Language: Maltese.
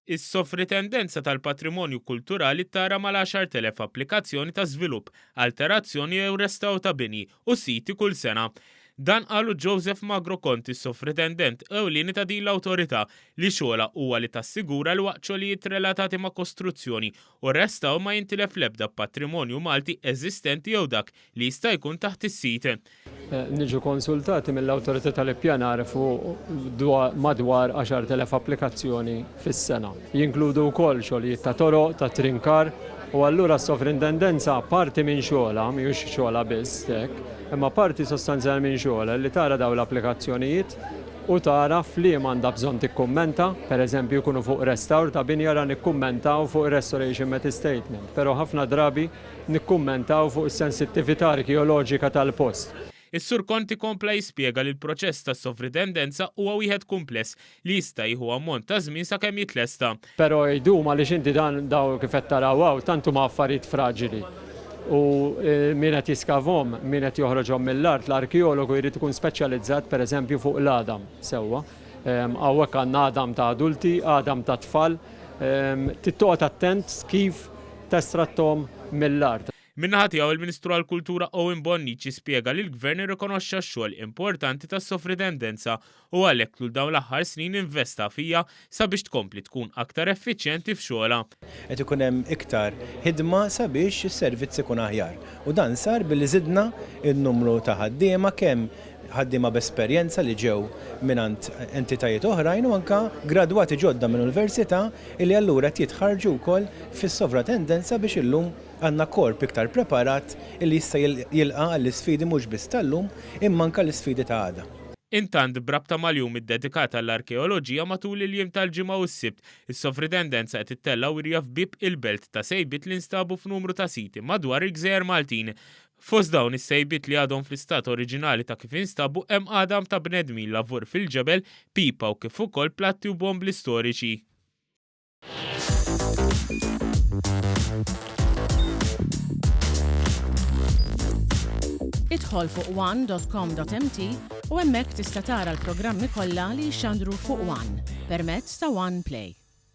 Is-sofrintendenza tal-patrimonju kulturali tara mal-10,000 applikazzjoni ta' żvilupp, alterazzjoni jew restaw ta' bini u siti kull sena. Dan qalu Joseph Magro Conti, sofritendent ewlieni ta' din l-awtorità li xogħla huwa li tassigura l xogħlijiet relatati ma' kostruzzjoni u restaw ma jintilef l-ebda patrimonju Malti eżistenti jew dak li jista' jkun taħt is-siti. Niġu konsultati mill-Awtorità tal-Ippjanar fuq madwar 10,000 applikazzjoni fis-sena. Jinkludu wkoll xogħlijiet ta' toroq, ta' trinkar, u allura s-sofrintendenza parti minn xogħla, mhijiex xogħla biss hekk, imma parti sostanzjali minn xogħla li tara dawn l-applikazzjonijiet u tara f'liema għandha bżonn tikkummenta, pereżempju jkunu fuq restawr ta' binja nikkummentaw fuq restoration method statement, però ħafna drabi nikkummentaw fuq is-sensittività arkeoloġika tal-post. Is-Sur Conti kompla jispjega li l-proċess ta' sofrintendenza huwa wieħed kumpless li jista' jieħu ammont ta' żmien sakemm jitlesta. Però jdum għaliex inti dan daw kif qed taraw tantu ma' affarijiet fraġili. U min qed jiskavhom, min qed joħroġhom mill-art, l-arkeologu jrid ikun speċjalizzat pereżempju fuq l-adam sewwa. Hawnhekk għandna adam ta' adulti, adam ta' tfal, tittoqgħod attent kif testrattom mill-art. Minnaħa tiegħu il-Ministru għall-Kultura Owen Bonnici spjega li l-Gvern irrikonoxxa x-xogħol importanti tas-sofrintendenza u għalhekk tul dawn l-aħħar snin investa fija sabiex tkompli tkun aktar effiċjenti f'xogħolha. Qed ikun hemm iktar ħidma sabiex is-servizz ikun aħjar. U dan sar billi żidna n-numru ta' ħaddiema kemm ħaddiema b'esperjenza li ġew mingħand entitajiet oħrajn u anke gradwati ġodda mill-università li allura qed jitħarġu wkoll fis-sovratendenza biex illum għandna korp iktar preparat li jista' jilqa' għall-isfidi mhux biss tal-lum imma anke l-isfidi ta' għada. Intant brabta mal-jum id-dedikata għall-arkeoloġija matul il-jiem tal-ġimgħa u s-sibt, is-sofrintendenza qed ittella' wirja f'bib il-belt ta' sejbit li nstabu f'numru ta' siti madwar il-Gżejjer Maltin. Fost dawn is-sejbit li għadhom fl-istat oriġinali ta' kif instabu hemm għadam ta' bnedmin lavur fil-ġebel, pipa u kif ukoll platti u bombli storiċi. Idħol fuq one.com.mt u hemmhekk tista' tara l-programmi kollha li jxandru fuq One permezz ta' One Play.